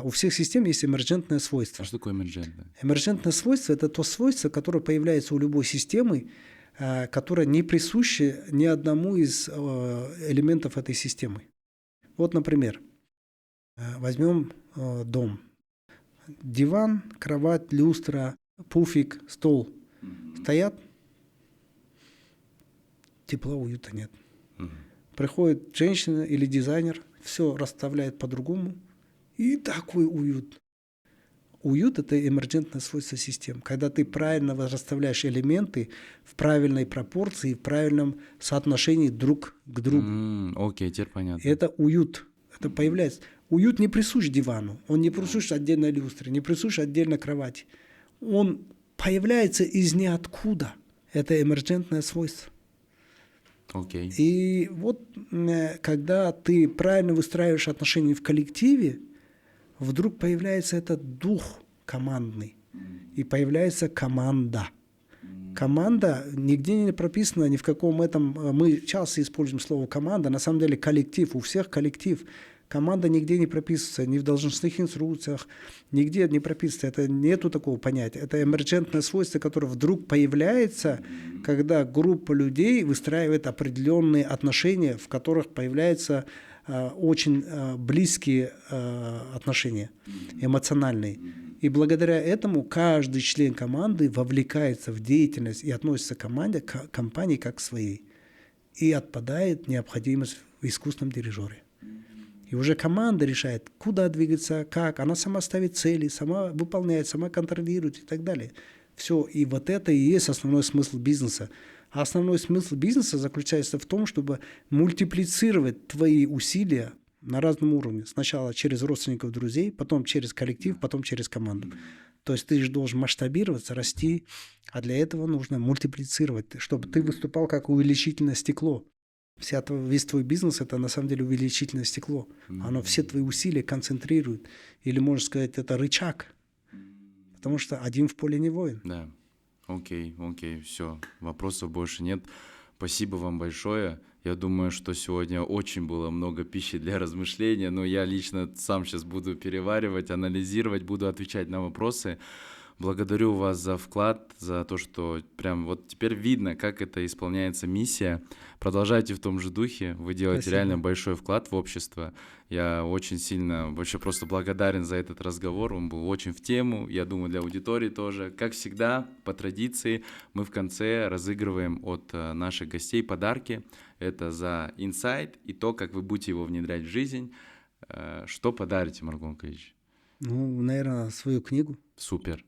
у всех систем есть эмерджентное свойство. А что такое эмерджентное? Эмерджентное свойство – это то свойство, которое появляется у любой системы, которое не присуще ни одному из элементов этой системы. Вот, например, возьмем дом. Диван, кровать, люстра, пуфик, стол стоят. Тепла, уюта нет. Приходит женщина или дизайнер, все расставляет по-другому, и такой уют. Уют – это эмерджентное свойство систем. Когда ты правильно расставляешь элементы в правильной пропорции, в правильном соотношении друг к другу. Окей, теперь понятно. Это уют. Это появляется. Уют не присущ дивану, он не присущ отдельной люстре, не присущ отдельной кровати. Он появляется из ниоткуда. Это эмерджентное свойство. Окей. И вот когда ты правильно выстраиваешь отношения в коллективе, вдруг появляется этот дух командный, и появляется команда. Команда нигде не прописана, ни в каком этом... Мы часто используем слово «команда», на самом деле коллектив, у всех коллектив. Команда нигде не прописывается, ни в должностных инструкциях, нигде не прописывается. Это нету такого понятия. Это эмерджентное свойство, которое вдруг появляется, когда группа людей выстраивает определенные отношения, в которых появляются очень близкие отношения, эмоциональные. И благодаря этому каждый член команды вовлекается в деятельность и относится к компании как к своей. И отпадает необходимость в искусственном дирижере. И уже команда решает, куда двигаться, как. Она сама ставит цели, сама выполняет, сама контролирует и так далее. Все. И вот это и есть основной смысл бизнеса. А основной смысл бизнеса заключается в том, чтобы мультиплицировать твои усилия на разном уровне. Сначала через родственников, друзей, потом через коллектив, потом через команду. То есть ты же должен масштабироваться, расти, а для этого нужно мультиплицировать, чтобы ты выступал как увеличительное стекло. Весь твой бизнес – это на самом деле увеличительное стекло. Оно все твои усилия концентрирует. Или, можно сказать, это рычаг. Потому что один в поле не воин. Да. Окей, все. Вопросов больше нет. Спасибо вам большое. Я думаю, что сегодня очень было много пищи для размышления, но я лично сам сейчас буду переваривать, анализировать, буду отвечать на вопросы. Благодарю вас за вклад, за то, что прям вот теперь видно, как это исполняется миссия. Продолжайте в том же духе, вы делаете Спасибо. реально большой вклад в общество. Я очень сильно, вообще просто благодарен за этот разговор, он был очень в тему, я думаю, для аудитории тоже. Как всегда, по традиции, мы в конце разыгрываем от наших гостей подарки. Это за инсайт и то, как вы будете его внедрять в жизнь. Что подарите, Маргон Калич? Ну, наверное, свою книгу. Супер.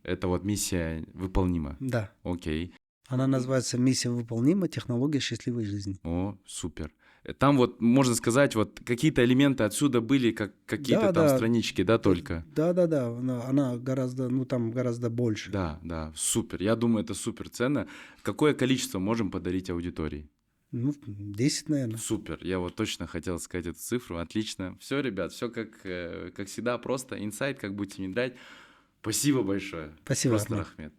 Это вот миссия выполнима. Да. Окей. Она называется «Миссия выполнима. Технология счастливой жизни». О, супер. Там вот, можно сказать, вот какие-то элементы отсюда были, как какие-то там странички, да, только? Да. Она гораздо, там гораздо больше. Да, супер. Я думаю, это супер ценно. Какое количество можем подарить аудитории? 10, наверное. Супер. Я вот точно хотел сказать эту цифру. Отлично. Все, ребят, все как всегда просто. Инсайт, как будете внедрять. Спасибо большое. Спасибо, Просто Арман. Рахмет.